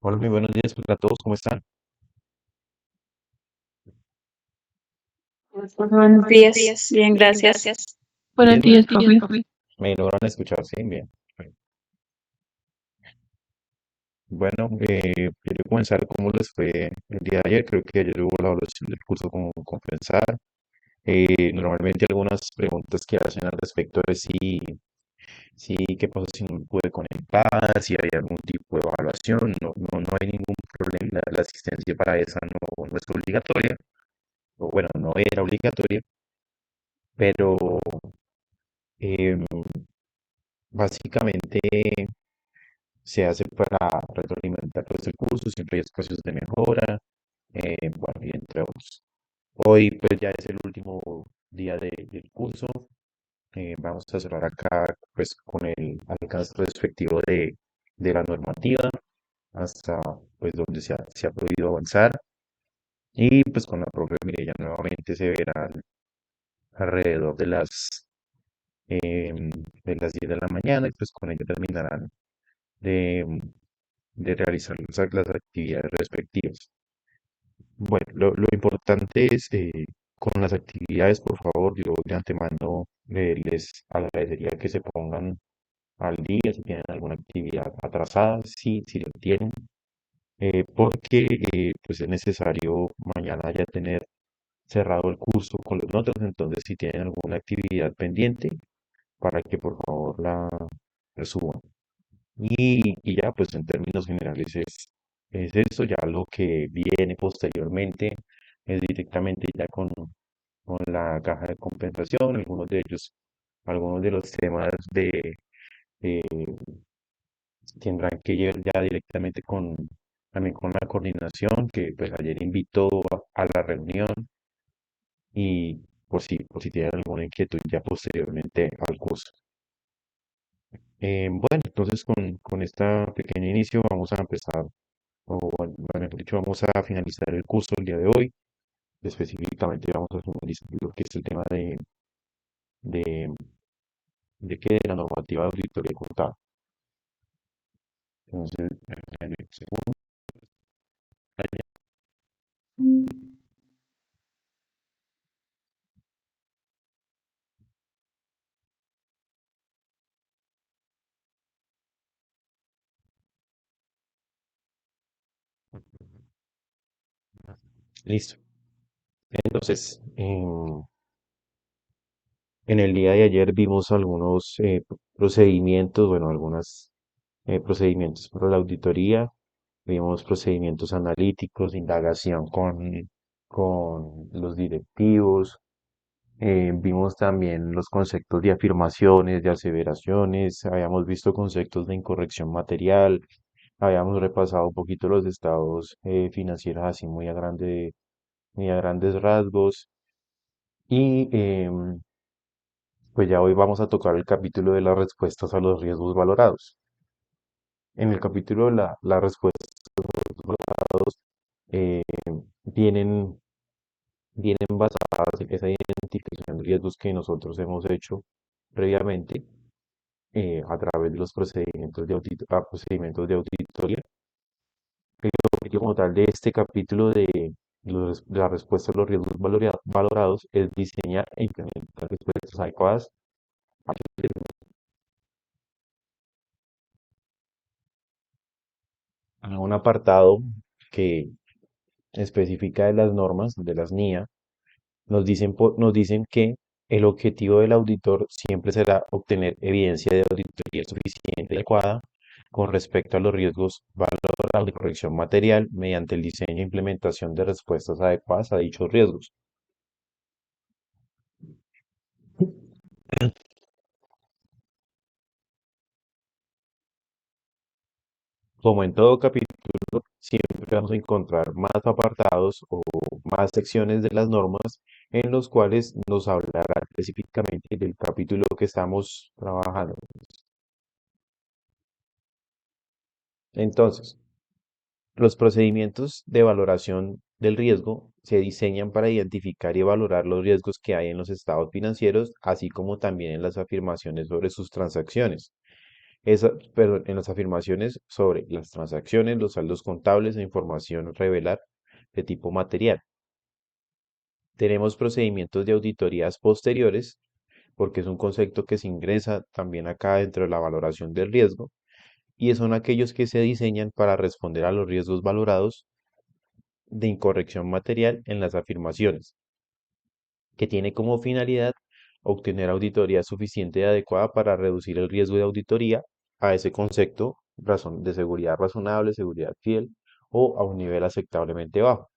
Hola, muy buenos días para todos, ¿cómo están? Buenos días, bien, gracias. Bien, Buenos días, profe. me logran escuchar, sí, bien. Bueno, quiero comenzar cómo les fue el día de ayer. Creo que ayer hubo la evaluación del curso como compensar. Normalmente algunas preguntas que hacen al respecto de si qué pasa si no me pude conectar, si hay algún tipo de evaluación. No hay ningún problema. La asistencia para esa no es obligatoria, o bueno, no era obligatoria, pero em, básicamente se hace para retroalimentar pues, el curso, siempre hay espacios de mejora, bueno, y entre otros. Hoy pues ya es el último día del curso, vamos a cerrar acá pues con el alcance respectivo de la normativa hasta pues donde se ha podido avanzar y pues con la propia Mireya nuevamente se verán alrededor de las 10 de la mañana y pues con ello terminarán de, de realizar las actividades respectivas. Bueno, lo importante es, con las actividades, por favor, yo de antemano les agradecería que se pongan al día si tienen alguna actividad atrasada, sí, si lo tienen, porque pues es necesario mañana ya tener cerrado el curso con los notas, entonces si tienen alguna actividad pendiente, para que por favor la suban. Y ya, pues en términos generales es eso, ya lo que viene posteriormente es directamente ya con la caja de compensación, algunos de ellos, algunos de los temas eh, tendrán que llegar ya directamente también con la coordinación, que pues ayer invitó a la reunión y por si tienen alguna inquietud ya posteriormente al curso. Bueno, entonces con este pequeño inicio vamos a empezar bueno, mejor dicho, vamos a finalizar el curso el día de hoy. Específicamente vamos a finalizar lo que es el tema de, de la normativa de auditoría contable. Entonces, segundo, listo. Entonces, en el día de ayer vimos algunos procedimientos, bueno, algunos procedimientos para la auditoría, vimos procedimientos analíticos, indagación con los directivos. Vimos también los conceptos de afirmaciones, de aseveraciones, habíamos visto conceptos de incorrección material, habíamos repasado un poquito los estados financieros así muy a grandes rasgos y pues ya hoy vamos a tocar el capítulo de las respuestas a los riesgos valorados. En el capítulo de las respuestas valorados eh, vienen, vienen basadas en esa identificación de riesgos que nosotros hemos hecho previamente a través de los procedimientos de auditoría. El objetivo como tal de este capítulo de la respuesta a los riesgos valorados es diseñar e implementar respuestas adecuadas a un apartado que especifica de las normas, de las NIA, nos dicen que el objetivo del auditor siempre será obtener evidencia de auditoría suficiente y adecuada con respecto a los riesgos valorados de corrección material mediante el diseño e implementación de respuestas adecuadas a dichos riesgos. Como en todo capítulo, siempre vamos a encontrar más apartados o más secciones de las normas en los cuales nos hablará específicamente del capítulo que estamos trabajando. Entonces, los procedimientos de valoración del riesgo se diseñan para identificar y valorar los riesgos que hay en los estados financieros, así como también en las afirmaciones sobre sus transacciones. pero en las afirmaciones sobre las transacciones, los saldos contables e información revelar de tipo material. Tenemos procedimientos de auditorías posteriores, porque es un concepto que se ingresa también acá dentro de la valoración del riesgo, y son aquellos que se diseñan para responder a los riesgos valorados de incorrección material en las afirmaciones, que tiene como finalidad obtener auditoría suficiente y adecuada para reducir el riesgo de auditoría a ese concepto de seguridad razonable, seguridad fiel o a un nivel aceptablemente bajo.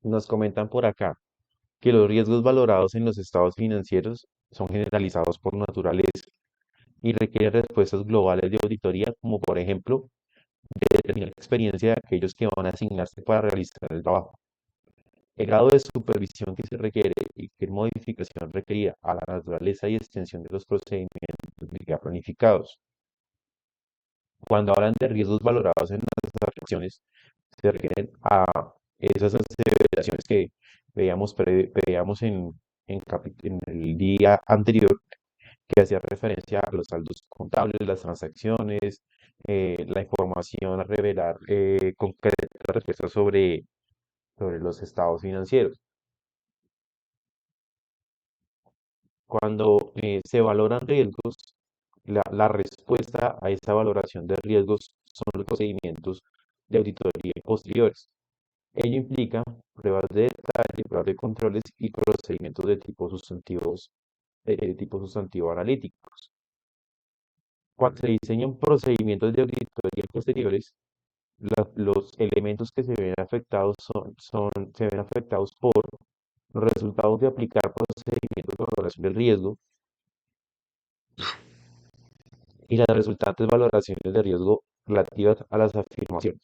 Nos comentan por acá que los riesgos valorados en los estados financieros son generalizados por naturaleza y requieren respuestas globales de auditoría, como por ejemplo determinar la experiencia de aquellos que van a asignarse para realizar el trabajo, el grado de supervisión que se requiere y qué modificación requerida a la naturaleza y extensión de los procedimientos ya planificados. Cuando hablan de riesgos valorados en las acciones, se refieren a esas aseveraciones que veíamos en el día anterior, que hacía referencia a los saldos contables, las transacciones, la información a revelar concretas respuestas sobre los estados financieros. Cuando se valoran riesgos, la respuesta a esa valoración de riesgos son los procedimientos de auditoría posteriores. Ello implica pruebas de detalle, pruebas de controles y procedimientos de tipo sustantivo analíticos. Cuando se diseñan procedimientos de auditoría posteriores, los elementos que se ven afectados se ven afectados por los resultados de aplicar procedimientos de valoración del riesgo y las resultantes valoraciones de riesgo relativas a las afirmaciones.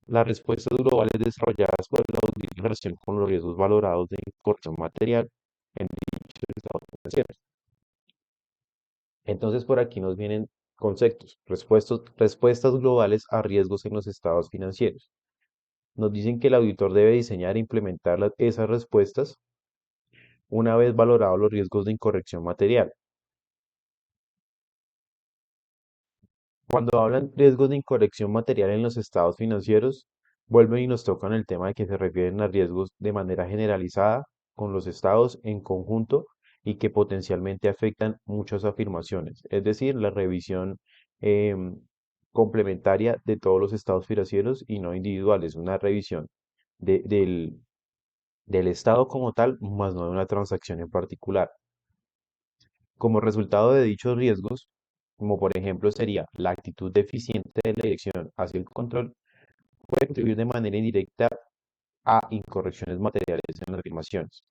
Las respuestas globales desarrolladas por el audit en relación con los riesgos valorados de incorrección material en dichos estados financieros. Entonces, por aquí nos vienen conceptos, respuestas globales a riesgos en los estados financieros. Nos dicen que el auditor debe diseñar e implementar esas respuestas una vez valorados los riesgos de incorrección material. Cuando hablan riesgos de incorrección material en los estados financieros, vuelven y nos tocan el tema de que se refieren a riesgos de manera generalizada con los estados en conjunto y que potencialmente afectan muchas afirmaciones. Es decir, la revisión em, complementaria de todos los estados financieros y no individuales, una revisión de- del, del estado como tal, más no de una transacción en particular. Como resultado de dichos riesgos, como por ejemplo sería la actitud deficiente de la dirección hacia el control, puede contribuir de manera indirecta a incorrecciones materiales en las afirmaciones.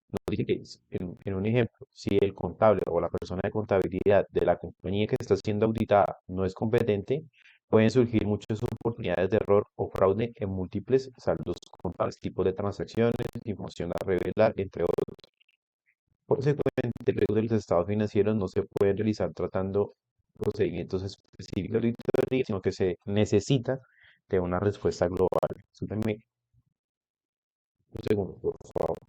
Nos dice que, en un ejemplo, si el contable o la persona de contabilidad de la compañía que está siendo auditada no es competente, pueden surgir muchas oportunidades de error o fraude en múltiples saldos contables, tipos de transacciones, información a revelar, entre otros. Consecuentemente, luego de los estados financieros no se pueden realizar tratando procedimientos específicos de auditoría, sino que se necesita de una respuesta global. Súbeme un segundo, por favor.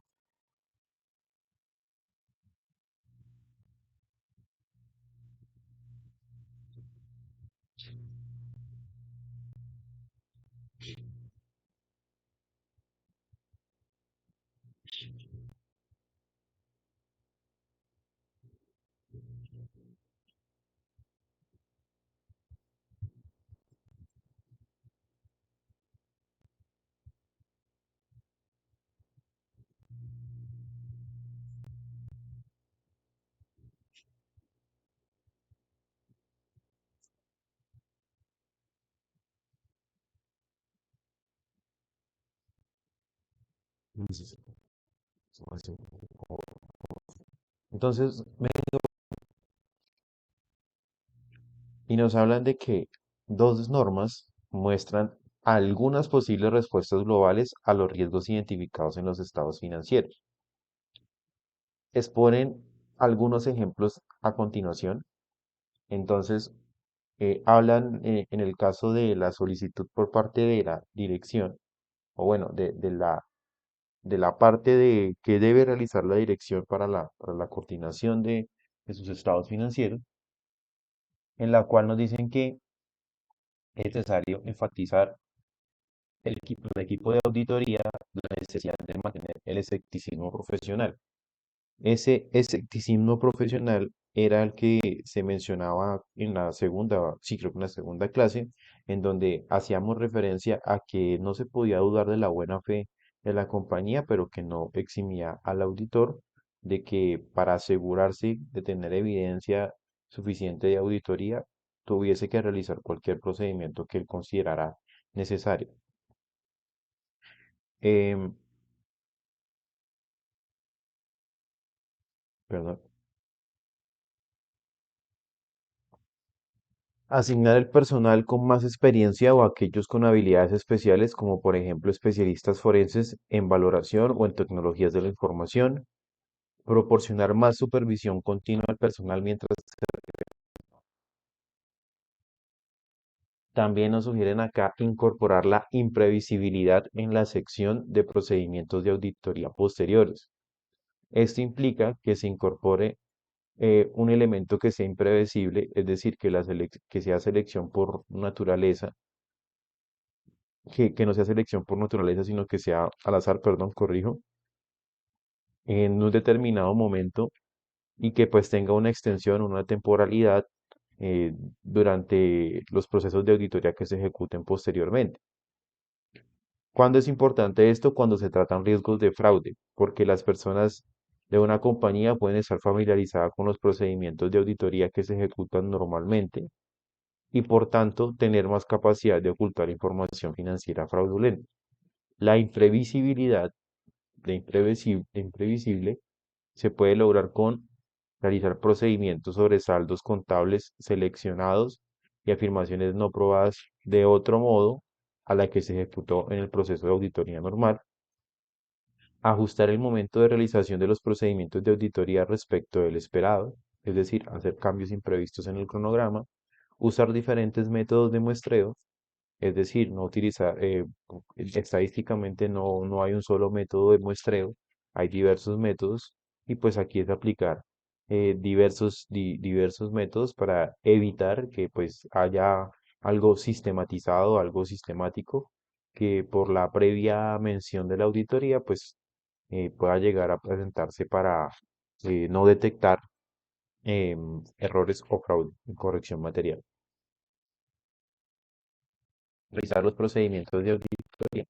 Entonces, y nos hablan de que dos normas muestran algunas posibles respuestas globales a los riesgos identificados en los estados financieros. Exponen algunos ejemplos a continuación. Entonces, hablan en el caso de la solicitud por parte de la dirección, o bueno, de la parte de que debe realizar la dirección para la coordinación de sus estados financieros, en la cual nos dicen que es necesario enfatizar el equipo de auditoría la necesidad de mantener el escepticismo profesional. Ese escepticismo profesional era el que se mencionaba en la segunda, sí, creo que en la segunda clase, en donde hacíamos referencia a que no se podía dudar de la buena fe de la compañía, pero que no eximía al auditor de que para asegurarse de tener evidencia suficiente de auditoría, tuviese que realizar cualquier procedimiento que él considerara necesario. Em, Perdón. Asignar el personal con más experiencia o aquellos con habilidades especiales, como por ejemplo especialistas forenses en valoración o en tecnologías de la información. Proporcionar más supervisión continua al personal mientras también nos sugieren acá incorporar la imprevisibilidad en la sección de procedimientos de auditoría posteriores. Esto implica que se incorpore un elemento que sea imprevisible, es decir, que sea selección por naturaleza que no sea selección por naturaleza, sino que sea al azar, perdón, corrijo, en un determinado momento y que pues tenga una extensión, una temporalidad eh, durante los procesos de auditoría que se ejecuten posteriormente. ¿Cuándo es importante esto? Cuando se tratan riesgos de fraude, porque las personas de una compañía pueden estar familiarizadas con los procedimientos de auditoría que se ejecutan normalmente y por tanto tener más capacidad de ocultar información financiera fraudulenta. La imprevisibilidad de imprevisible se puede lograr con realizar procedimientos sobre saldos contables seleccionados y afirmaciones no probadas de otro modo a la que se ejecutó en el proceso de auditoría normal, ajustar el momento de realización de los procedimientos de auditoría respecto del esperado, es decir, hacer cambios imprevistos en el cronograma, usar diferentes métodos de muestreo, es decir, no utilizar, estadísticamente no hay un solo método de muestreo, hay diversos métodos y pues aquí es aplicar diversos métodos para evitar que pues haya algo sistematizado, algo sistemático, que por la previa mención de la auditoría pues pueda llegar a presentarse para no detectar errores o fraude en corrección material. Realizar los procedimientos de auditoría,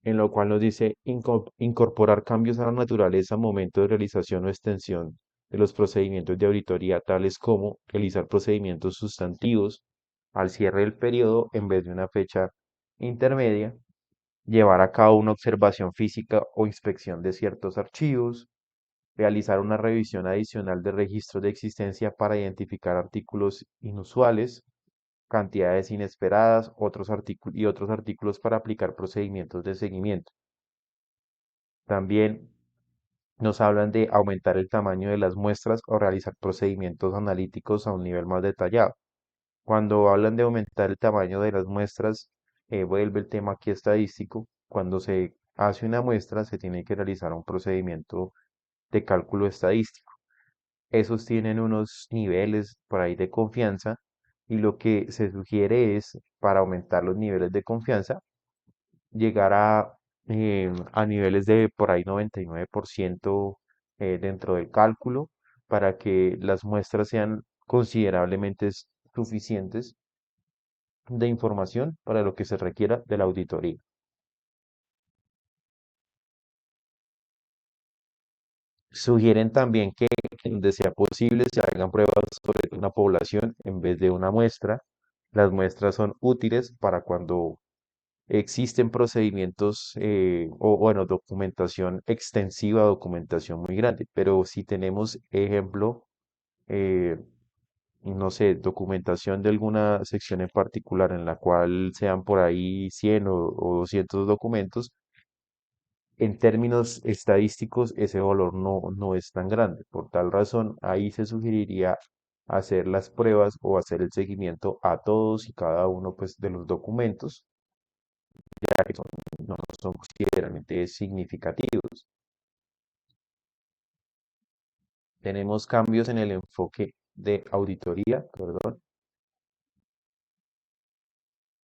en lo cual nos dice incorporar cambios a la naturaleza al momento de realización o extensión de los procedimientos de auditoría, tales como realizar procedimientos sustantivos al cierre del periodo en vez de una fecha intermedia, llevar a cabo una observación física o inspección de ciertos archivos, realizar una revisión adicional de registros de existencia para identificar artículos inusuales, cantidades inesperadas, otros artículos para aplicar procedimientos de seguimiento. También nos hablan de aumentar el tamaño de las muestras o realizar procedimientos analíticos a un nivel más detallado. Cuando hablan de aumentar el tamaño de las muestras, vuelve el tema aquí estadístico. Cuando se hace una muestra, se tiene que realizar un procedimiento de cálculo estadístico. Esos tienen unos niveles por ahí de confianza y lo que se sugiere es, para aumentar los niveles de confianza, llegar a niveles de por ahí 99% dentro del cálculo para que las muestras sean considerablemente suficientes de información para lo que se requiera de la auditoría. Sugieren también que donde sea posible se hagan pruebas sobre una población en vez de una muestra. Las muestras son útiles para cuando existen procedimientos o, bueno, documentación extensiva, documentación muy grande, pero si tenemos ejemplo, eh, no sé, documentación de alguna sección en particular en la cual sean por ahí 100 o 200 documentos, en términos estadísticos ese valor no es tan grande. Por tal razón, ahí se sugeriría hacer las pruebas o hacer el seguimiento a todos y cada uno pues, de los documentos ya que no son considerablemente significativos. Tenemos cambios en el enfoque de auditoría, perdón.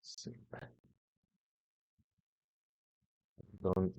Sí, perdón.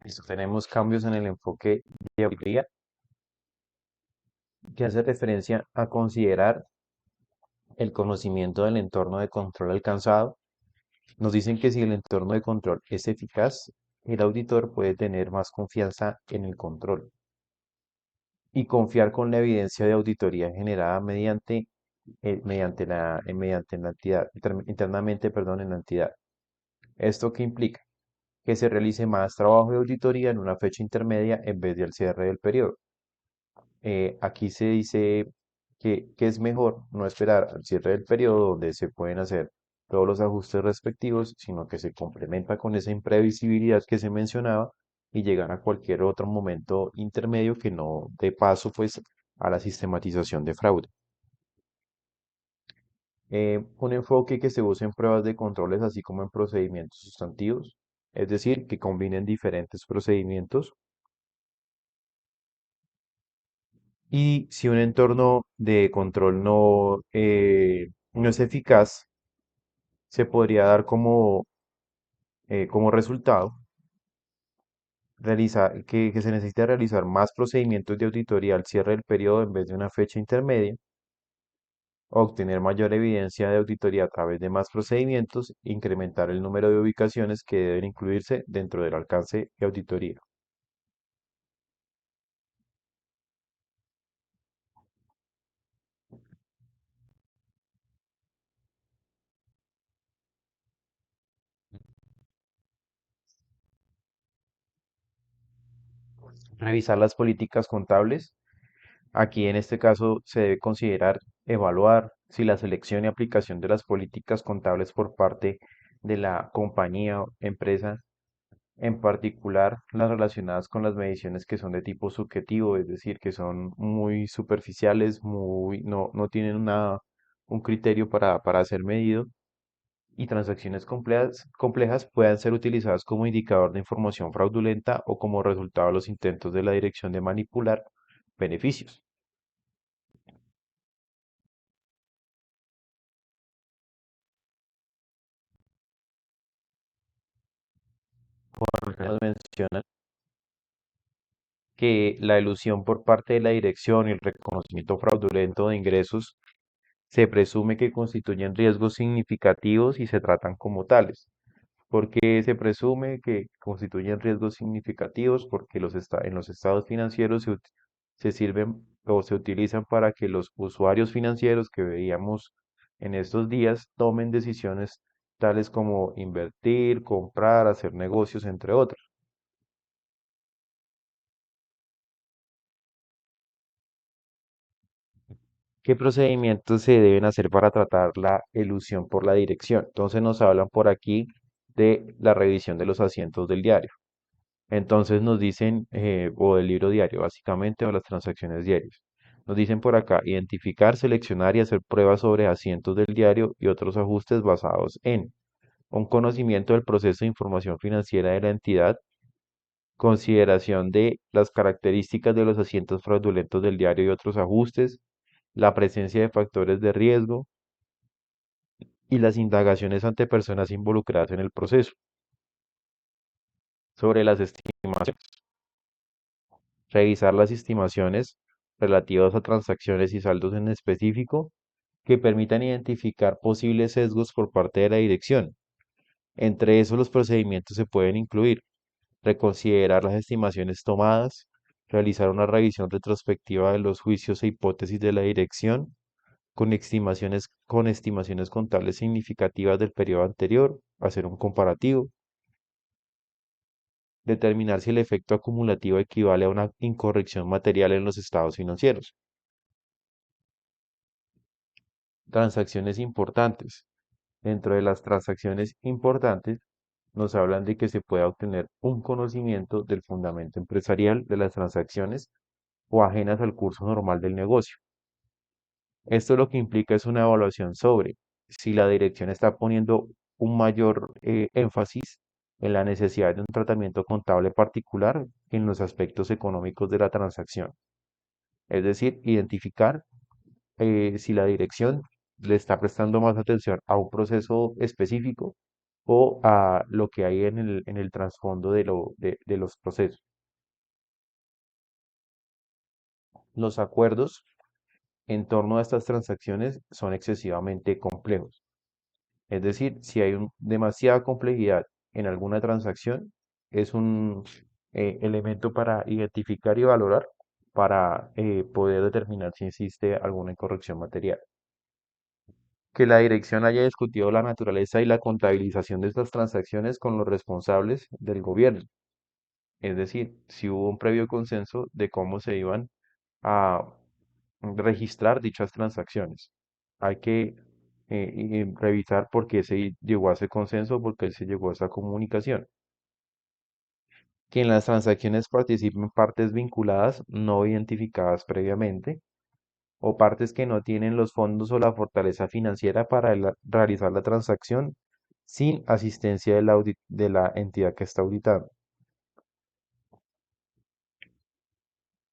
Listo, tenemos cambios en el enfoque de auditoría que hace referencia a considerar el conocimiento del entorno de control alcanzado. Nos dicen que si el entorno de control es eficaz, el auditor puede tener más confianza en el control y confiar con la evidencia de auditoría generada mediante la entidad, internamente, perdón, en la entidad. ¿Esto qué implica? Que se realice más trabajo de auditoría en una fecha intermedia en vez del cierre del periodo. Aquí se dice que es mejor no esperar al cierre del periodo donde se pueden hacer todos los ajustes respectivos, sino que se complementa con esa imprevisibilidad que se mencionaba y llegar a cualquier otro momento intermedio que no dé paso pues a la sistematización de fraude. Un enfoque que se usa en pruebas de controles así como en procedimientos sustantivos, es decir, que combinen diferentes procedimientos. Y si un entorno de control no es eficaz, se podría dar como resultado que se necesita realizar más procedimientos de auditoría al cierre del periodo en vez de una fecha intermedia, obtener mayor evidencia de auditoría a través de más procedimientos, incrementar el número de ubicaciones que deben incluirse dentro del alcance de auditoría. Revisar las políticas contables. Aquí en este caso se debe considerar evaluar si la selección y aplicación de las políticas contables por parte de la compañía o empresa, en particular las relacionadas con las mediciones que son de tipo subjetivo, es decir, que son muy superficiales, no tienen un criterio para ser medido, y transacciones complejas puedan ser utilizadas como indicador de información fraudulenta o como resultado de los intentos de la dirección de manipular beneficios. Nos mencionan que la elusión por parte de la dirección y el reconocimiento fraudulento de ingresos se presume que constituyen riesgos significativos y se tratan como tales. ¿Por qué se presume que constituyen riesgos significativos? Porque en los estados financieros se sirven o se utilizan para que los usuarios financieros que veíamos en estos días tomen decisiones tales como invertir, comprar, hacer negocios, entre otros. ¿Qué procedimientos se deben hacer para tratar la elusión por la dirección? Entonces nos hablan por aquí de la revisión de los asientos del diario. Entonces nos dicen, o del libro diario, básicamente, o las transacciones diarias. Nos dicen por acá, identificar, seleccionar y hacer pruebas sobre asientos del diario y otros ajustes basados en un conocimiento del proceso de información financiera de la entidad, consideración de las características de los asientos fraudulentos del diario y otros ajustes, la presencia de factores de riesgo y las indagaciones ante personas involucradas en el proceso. Sobre las estimaciones, revisar las estimaciones relativas a transacciones y saldos en específico que permitan identificar posibles sesgos por parte de la dirección. Entre esos, los procedimientos se pueden incluir reconsiderar las estimaciones tomadas, realizar una revisión retrospectiva de los juicios e hipótesis de la dirección, con estimaciones contables significativas del periodo anterior, hacer un comparativo, determinar si el efecto acumulativo equivale a una incorrección material en los estados financieros. Transacciones importantes. Dentro de las transacciones importantes, nos hablan de que se pueda obtener un conocimiento del fundamento empresarial de las transacciones o ajenas al curso normal del negocio. Esto lo que implica es una evaluación sobre si la dirección está poniendo un mayor énfasis en la necesidad de un tratamiento contable particular que en los aspectos económicos de la transacción. Es decir, identificar si la dirección le está prestando más atención a un proceso específico o a lo que hay en el trasfondo de los procesos. Los acuerdos en torno a estas transacciones son excesivamente complejos. Es decir, si hay demasiada complejidad en alguna transacción, es un elemento para identificar y valorar para poder determinar si existe alguna incorrección material. Que la dirección haya discutido la naturaleza y la contabilización de estas transacciones con los responsables del gobierno. Es decir, si hubo un previo consenso de cómo se iban a registrar dichas transacciones. Hay que revisar por qué se llegó a ese consenso, por qué se llegó a esa comunicación. Que en las transacciones participen partes vinculadas no identificadas previamente o partes que no tienen los fondos o la fortaleza financiera para realizar la transacción sin asistencia de la entidad que está auditando.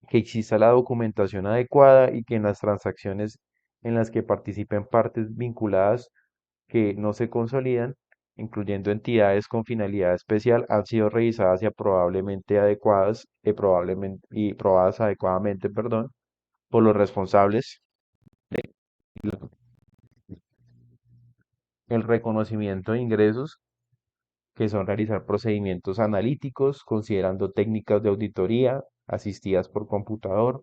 Que exista la documentación adecuada y que en las transacciones en las que participen partes vinculadas que no se consolidan, incluyendo entidades con finalidad especial, han sido revisadas y probablemente adecuadas y probadas adecuadamente, perdón, por los responsables. El reconocimiento de ingresos, que son realizar procedimientos analíticos considerando técnicas de auditoría asistidas por computador,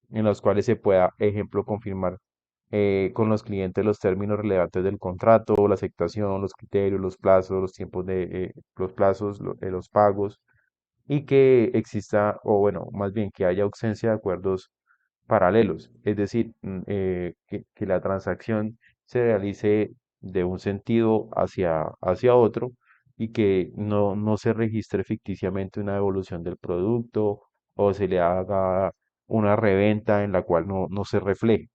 en los cuales se pueda, ejemplo, confirmar con los clientes los términos relevantes del contrato, la aceptación, los criterios, los plazos, los tiempos los plazos, los pagos, y que exista, o bueno, más bien que haya ausencia de acuerdos paralelos, es decir, que la transacción se realice de un sentido hacia otro y que no se registre ficticiamente una devolución del producto o se le haga una reventa en la cual no se refleje.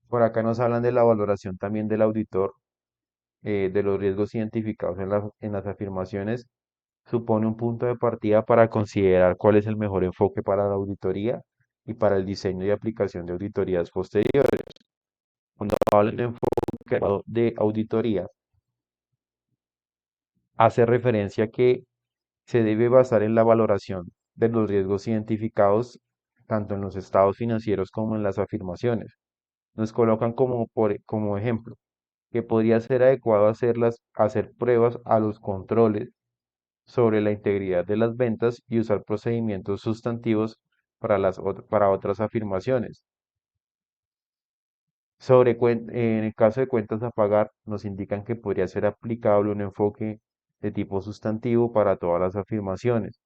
Por acá nos hablan de la valoración también del auditor, de los riesgos identificados en las afirmaciones. Supone un punto de partida para considerar cuál es el mejor enfoque para la auditoría y para el diseño y aplicación de auditorías posteriores. Cuando hablan de enfoque de auditoría, hace referencia a que se debe basar en la valoración de los riesgos identificados tanto en los estados financieros como en las afirmaciones. Nos colocan como ejemplo que podría ser adecuado hacer pruebas a los controles sobre la integridad de las ventas y usar procedimientos sustantivos para otras afirmaciones. En el caso de cuentas a pagar, nos indican que podría ser aplicable un enfoque de tipo sustantivo para todas las afirmaciones.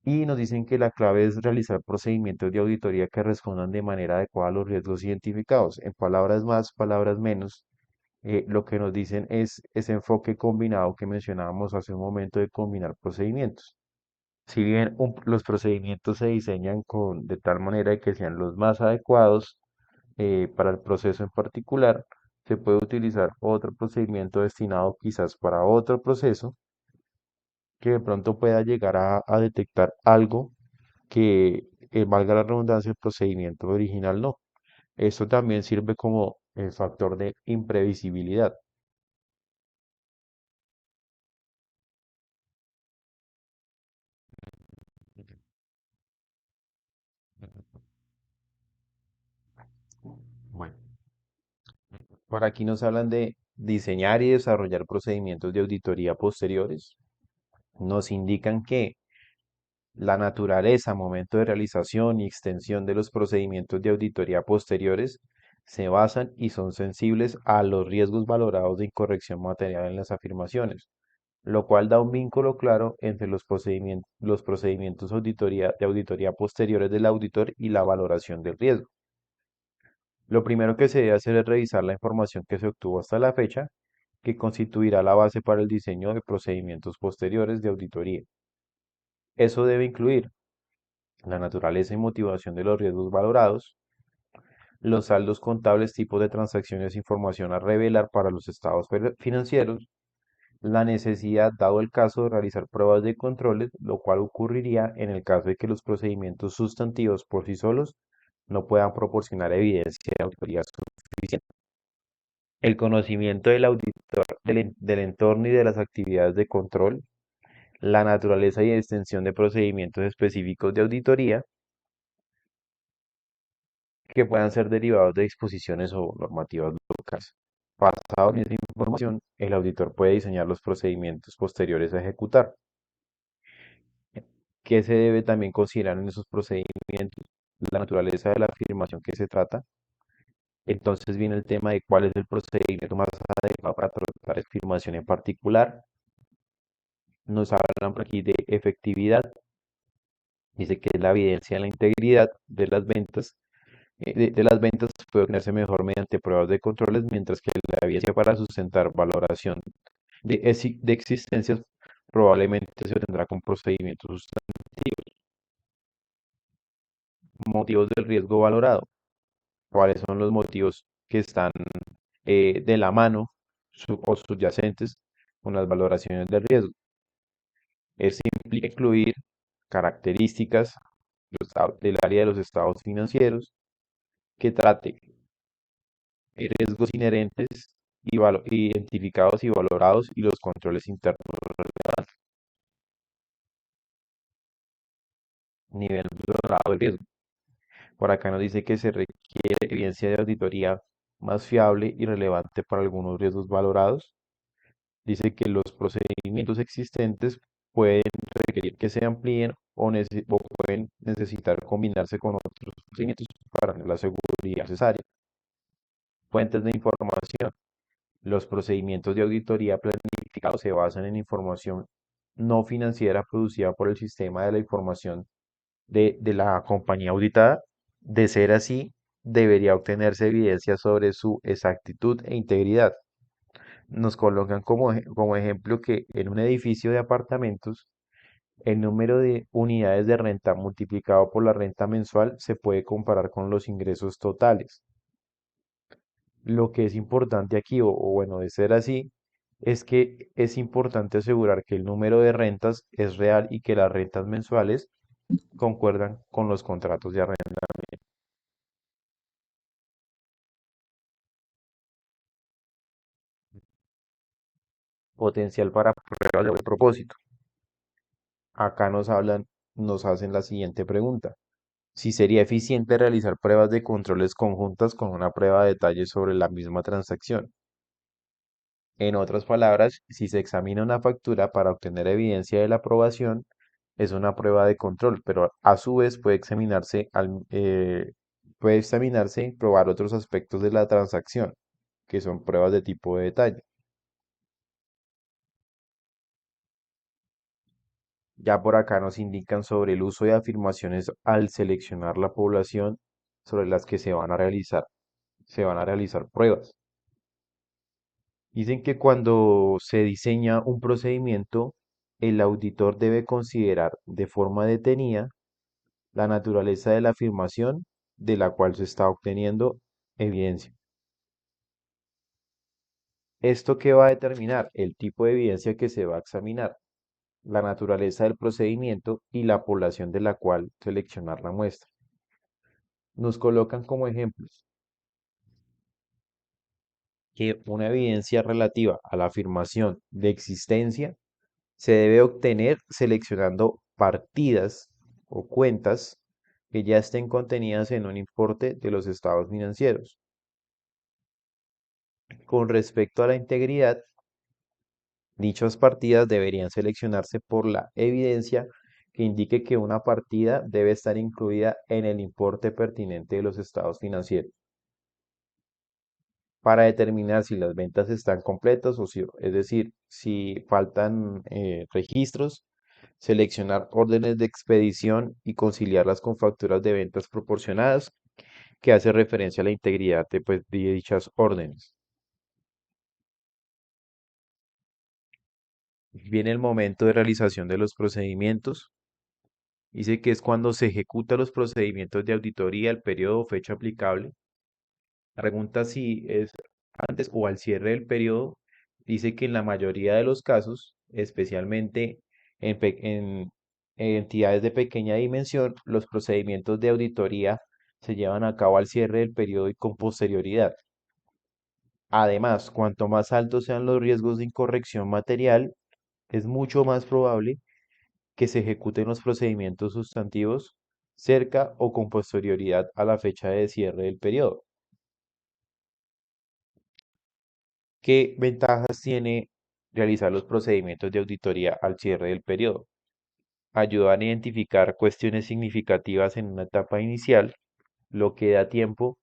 Y nos dicen que la clave es realizar procedimientos de auditoría que respondan de manera adecuada a los riesgos identificados. En palabras más, palabras menos, lo que nos dicen es ese enfoque combinado que mencionábamos hace un momento de combinar procedimientos. Si bien los procedimientos se diseñan de tal manera de que sean los más adecuados para el proceso en particular, se puede utilizar otro procedimiento destinado quizás para otro proceso que de pronto pueda llegar a detectar algo que, valga la redundancia, el procedimiento original no. Esto también sirve como el factor de imprevisibilidad. Bueno. Por aquí nos hablan de diseñar y desarrollar procedimientos de auditoría posteriores. Nos indican que la naturaleza, momento de realización y extensión de los procedimientos de auditoría posteriores se basan y son sensibles a los riesgos valorados de incorrección material en las afirmaciones, lo cual da un vínculo claro entre los procedimientos de auditoría posteriores del auditor y la valoración del riesgo. Lo primero que se debe hacer es revisar la información que se obtuvo hasta la fecha, que constituirá la base para el diseño de procedimientos posteriores de auditoría. Eso debe incluir la naturaleza y motivación de los riesgos valorados, los saldos contables, tipos de transacciones, información a revelar para los estados financieros, la necesidad, dado el caso, de realizar pruebas de controles, lo cual ocurriría en el caso de que los procedimientos sustantivos por sí solos no puedan proporcionar evidencia de autoría suficiente. El conocimiento del auditor del entorno y de las actividades de control, la naturaleza y extensión de procedimientos específicos de auditoría que puedan ser derivados de disposiciones o normativas locales. Basado en esa información, el auditor puede diseñar los procedimientos posteriores a ejecutar. ¿Qué se debe también considerar en esos procedimientos? La naturaleza de la afirmación que se trata. Entonces viene el tema de cuál es el procedimiento más adecuado para tratar esta afirmación en particular. Nos hablan por aquí de efectividad. Dice que es la evidencia de la integridad de las ventas. De las ventas puede obtenerse mejor mediante pruebas de controles, mientras que la evidencia para sustentar valoración de existencias probablemente se obtendrá con procedimientos sustantivos. Motivos del riesgo valorado. ¿Cuáles son los motivos que están de la mano o subyacentes con las valoraciones de riesgo? Esto implica incluir características del área de los estados financieros que trate riesgos inherentes identificados y valorados y los controles internos relevantes. Nivel valorado del riesgo. Por acá nos dice que se requiere evidencia de auditoría más fiable y relevante para algunos riesgos valorados. Dice que los procedimientos existentes pueden requerir que se amplíen o pueden necesitar combinarse con otros procedimientos para tener la seguridad necesaria. Fuentes de información. Los procedimientos de auditoría planificados se basan en información no financiera producida por el sistema de la información de la compañía auditada. De ser así, debería obtenerse evidencia sobre su exactitud e integridad. Nos colocan como ejemplo que en un edificio de apartamentos, el número de unidades de renta multiplicado por la renta mensual se puede comparar con los ingresos totales. Lo que es importante aquí, o bueno, de ser así, es que es importante asegurar que el número de rentas es real y que las rentas mensuales concuerdan con los contratos de arrendamiento. Potencial para pruebas de propósito. Acá nos hacen la siguiente pregunta. Si sería eficiente realizar pruebas de controles conjuntas con una prueba de detalle sobre la misma transacción. En otras palabras, si se examina una factura para obtener evidencia de la aprobación, es una prueba de control, pero a su vez puede examinarse y probar otros aspectos de la transacción, que son pruebas de tipo de detalle. Ya por acá nos indican sobre el uso de afirmaciones al seleccionar la población sobre las que se van a realizar pruebas. Dicen que cuando se diseña un procedimiento, el auditor debe considerar de forma detenida la naturaleza de la afirmación de la cual se está obteniendo evidencia. ¿Esto qué va a determinar? El tipo de evidencia que se va a examinar, la naturaleza del procedimiento y la población de la cual seleccionar la muestra. Nos colocan como ejemplos que una evidencia relativa a la afirmación de existencia se debe obtener seleccionando partidas o cuentas que ya estén contenidas en un importe de los estados financieros. Con respecto a la integridad, dichas partidas deberían seleccionarse por la evidencia que indique que una partida debe estar incluida en el importe pertinente de los estados financieros para determinar si las ventas están completas o si, es decir, si faltan registros, seleccionar órdenes de expedición y conciliarlas con facturas de ventas proporcionadas, que hace referencia a la integridad de, pues, de dichas órdenes. Viene el momento de realización de los procedimientos. Dice que es cuando se ejecutan los procedimientos de auditoría, el periodo o fecha aplicable. Pregunta si es antes o al cierre del periodo. Dice que en la mayoría de los casos, especialmente en entidades de pequeña dimensión, los procedimientos de auditoría se llevan a cabo al cierre del periodo y con posterioridad. Además, cuanto más altos sean los riesgos de incorrección material, es mucho más probable que se ejecuten los procedimientos sustantivos cerca o con posterioridad a la fecha de cierre del periodo. ¿Qué ventajas tiene realizar los procedimientos de auditoría al cierre del periodo? Ayudan a identificar cuestiones significativas en una etapa inicial, lo que da tiempo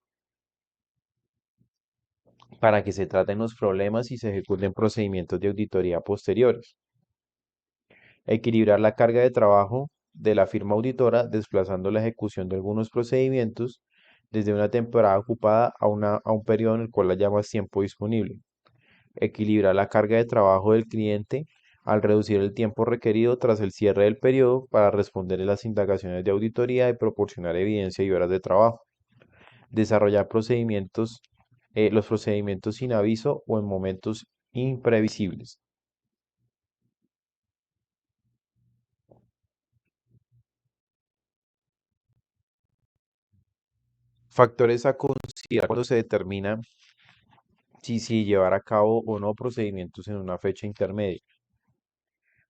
para que se traten los problemas y se ejecuten procedimientos de auditoría posteriores. Equilibrar la carga de trabajo de la firma auditora, desplazando la ejecución de algunos procedimientos desde una temporada ocupada a un periodo en el cual haya más tiempo disponible. Equilibrar la carga de trabajo del cliente al reducir el tiempo requerido tras el cierre del periodo para responder a las indagaciones de auditoría y proporcionar evidencia y horas de trabajo. Desarrollar los procedimientos sin aviso o en momentos imprevisibles. Factores a considerar cuando se determina si llevar a cabo o no procedimientos en una fecha intermedia.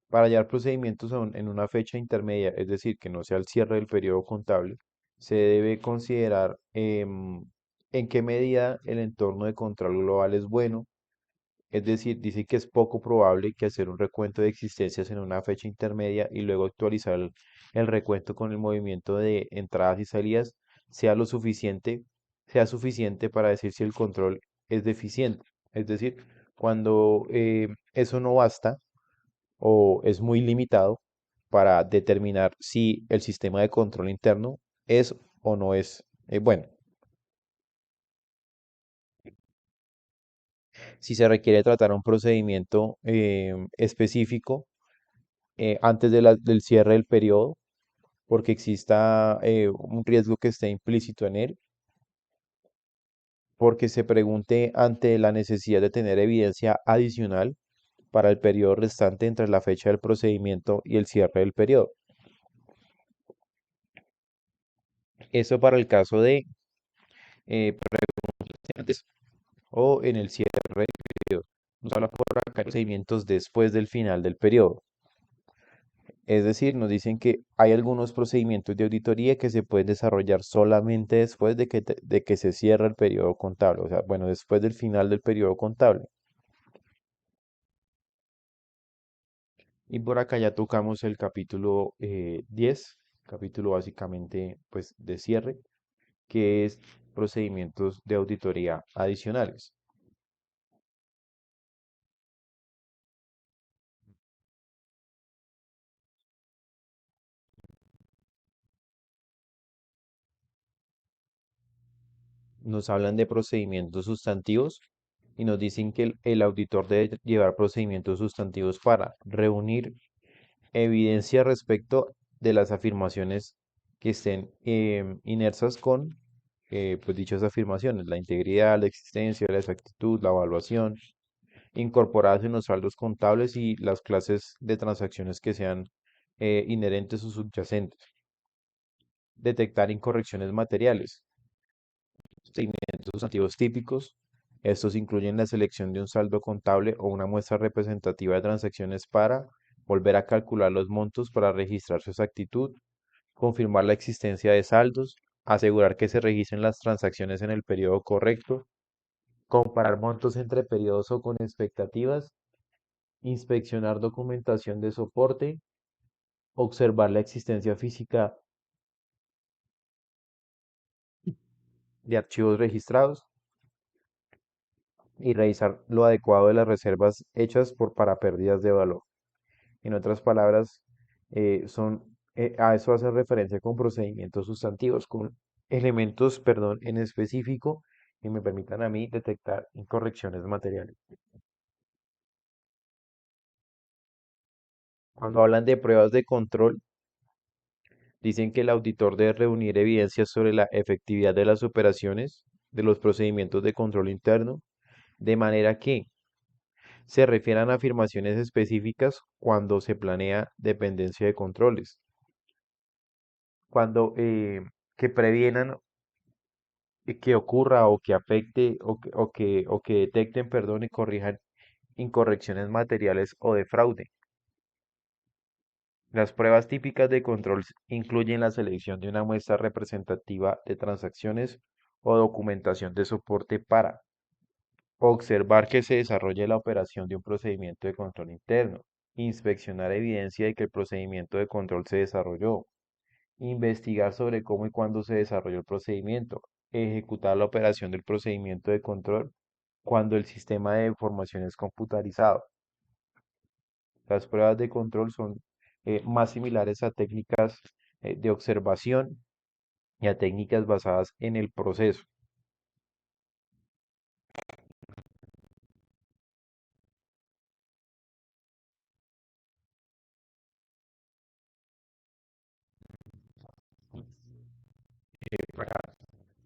Para hallar procedimientos en una fecha intermedia, es decir, que no sea el cierre del periodo contable, se debe considerar en qué medida el entorno de control global es bueno. Es decir, dice que es poco probable que hacer un recuento de existencias en una fecha intermedia y luego actualizar el recuento con el movimiento de entradas y salidas sea lo suficiente, sea suficiente para decir si el control es deficiente. Es decir, cuando eso no basta o es muy limitado para determinar si el sistema de control interno es o no es bueno. Si se requiere tratar un procedimiento específico antes del cierre del periodo, porque exista un riesgo que esté implícito en él, porque se pregunte ante la necesidad de tener evidencia adicional para el periodo restante entre la fecha del procedimiento y el cierre del periodo. Eso para el caso de antes o en el cierre del periodo. Nos habla por acá de procedimientos después del final del periodo. Es decir, nos dicen que hay algunos procedimientos de auditoría que se pueden desarrollar solamente después de que se cierra el periodo contable, o sea, bueno, después del final del periodo contable. Y por acá ya tocamos el capítulo 10, capítulo básicamente pues de cierre, que es procedimientos de auditoría adicionales. Nos hablan de procedimientos sustantivos y nos dicen que el auditor debe llevar procedimientos sustantivos para reunir evidencia respecto de las afirmaciones que estén inersas con pues dichas afirmaciones, la integridad, la existencia, la exactitud, la evaluación, incorporadas en los saldos contables y las clases de transacciones que sean inherentes o subyacentes. Detectar incorrecciones materiales, procedimientos sustantivos típicos. Estos incluyen la selección de un saldo contable o una muestra representativa de transacciones para volver a calcular los montos para registrar su exactitud, confirmar la existencia de saldos, asegurar que se registren las transacciones en el periodo correcto, comparar montos entre periodos o con expectativas, inspeccionar documentación de soporte, observar la existencia física de archivos registrados y revisar lo adecuado de las reservas hechas para pérdidas de valor. En otras palabras, a eso hace referencia con procedimientos sustantivos, con elementos, perdón, en específico que me permitan a mí detectar incorrecciones materiales. Cuando hablan de pruebas de control, dicen que el auditor debe reunir evidencias sobre la efectividad de las operaciones, de los procedimientos de control interno, de manera que se refieran a afirmaciones específicas cuando se planea dependencia de controles, cuando que previenan que ocurra o que afecte o que detecten, perdón, y corrijan incorrecciones materiales o de fraude. Las pruebas típicas de control incluyen la selección de una muestra representativa de transacciones o documentación de soporte para observar que se desarrolle la operación de un procedimiento de control interno, inspeccionar evidencia de que el procedimiento de control se desarrolló, investigar sobre cómo y cuándo se desarrolló el procedimiento, ejecutar la operación del procedimiento de control cuando el sistema de información es computarizado. Las pruebas de control son más similares a técnicas de observación y a técnicas basadas en el proceso.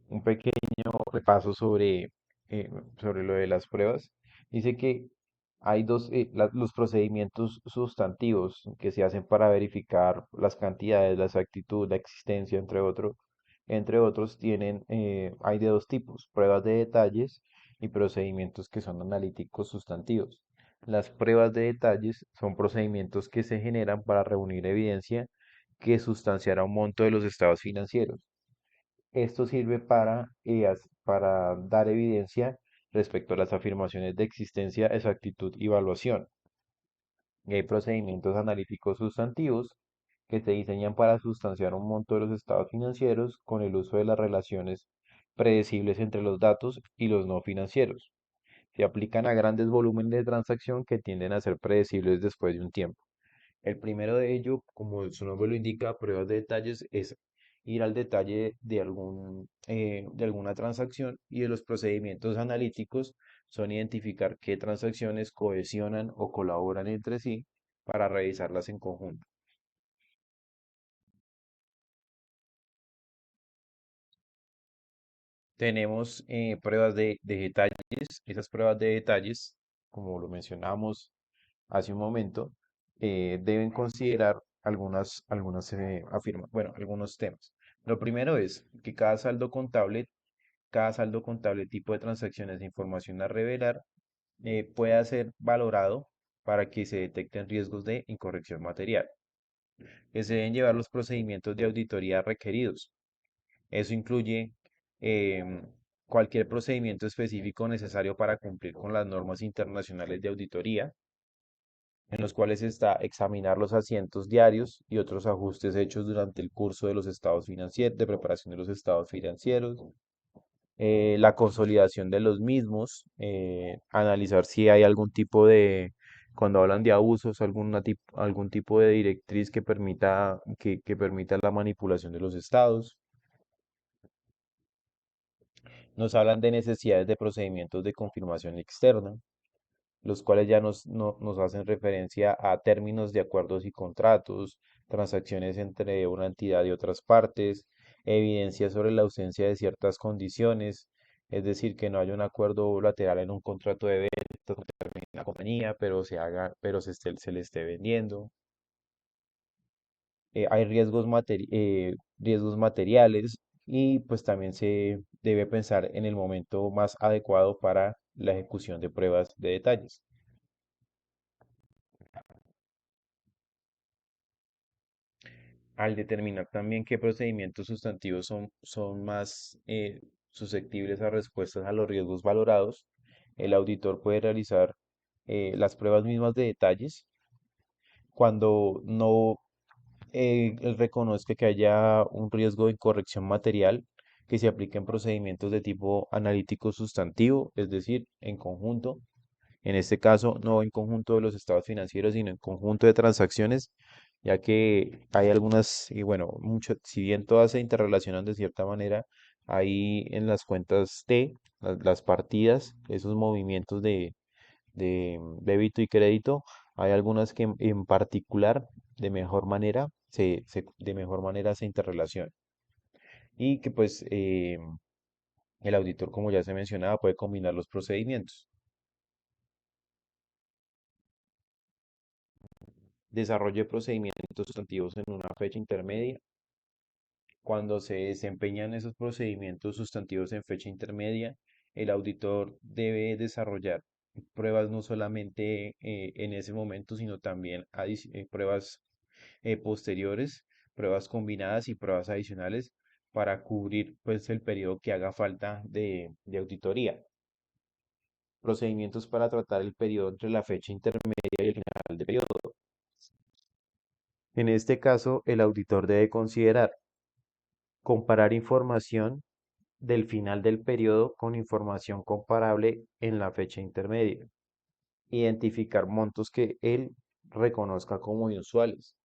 Un pequeño repaso sobre lo de las pruebas. Dice que hay los procedimientos sustantivos que se hacen para verificar las cantidades, la exactitud, la existencia, entre otros, hay de dos tipos, pruebas de detalles y procedimientos que son analíticos sustantivos. Las pruebas de detalles son procedimientos que se generan para reunir evidencia que sustanciará un monto de los estados financieros. Esto sirve para dar evidencia respecto a las afirmaciones de existencia, exactitud y evaluación. Y hay procedimientos analíticos sustantivos que se diseñan para sustanciar un monto de los estados financieros con el uso de las relaciones predecibles entre los datos y los no financieros. Se aplican a grandes volúmenes de transacción que tienden a ser predecibles después de un tiempo. El primero de ello, como su nombre lo indica, pruebas de detalles, es ir al detalle de alguna transacción, y de los procedimientos analíticos son identificar qué transacciones cohesionan o colaboran entre sí para revisarlas en conjunto. Tenemos pruebas de detalles. Esas pruebas de detalles, como lo mencionamos hace un momento, deben considerar algunos temas. Lo primero es que cada saldo contable, tipo de transacciones de información a revelar, pueda ser valorado para que se detecten riesgos de incorrección material, que se deben llevar los procedimientos de auditoría requeridos. Eso incluye em, cualquier procedimiento específico necesario para cumplir con las normas internacionales de auditoría, en los cuales está examinar los asientos diarios y otros ajustes hechos durante el curso de los estados financieros, de preparación de los estados financieros, la consolidación de los mismos, analizar si hay cuando hablan de abusos, algún tipo de directriz que permita la manipulación de los estados. Nos hablan de necesidades de procedimientos de confirmación externa, los cuales ya nos hacen referencia a términos de acuerdos y contratos, transacciones entre una entidad y otras partes, evidencia sobre la ausencia de ciertas condiciones, es decir, que no haya un acuerdo lateral en un contrato de venta con la compañía, pero se le esté vendiendo. Hay riesgos materiales, y pues también se debe pensar en el momento más adecuado para la ejecución de pruebas de detalles. Al determinar también qué procedimientos sustantivos son más susceptibles a respuestas a los riesgos valorados, el auditor puede realizar las pruebas mismas de detalles cuando no él reconozca que haya un riesgo de incorrección material que se aplique en procedimientos de tipo analítico sustantivo, es decir, en conjunto. En este caso, no en conjunto de los estados financieros, sino en conjunto de transacciones, ya que hay algunas, y bueno, mucho, si bien todas se interrelacionan de cierta manera, ahí en las cuentas T, las partidas, esos movimientos de débito y crédito, hay algunas que en particular de mejor manera se interrelacionan y que pues el auditor, como ya se mencionaba, puede combinar los procedimientos. Desarrollo de procedimientos sustantivos en una fecha intermedia. Cuando se desempeñan esos procedimientos sustantivos en fecha intermedia, el auditor debe desarrollar pruebas no solamente en ese momento, sino también pruebas posteriores, pruebas combinadas y pruebas adicionales para cubrir pues el periodo que haga falta de auditoría. Procedimientos para tratar el periodo entre la fecha intermedia y el final del periodo. En este caso, el auditor debe considerar comparar información del final del periodo con información comparable en la fecha intermedia. Identificar montos que él reconozca como inusuales.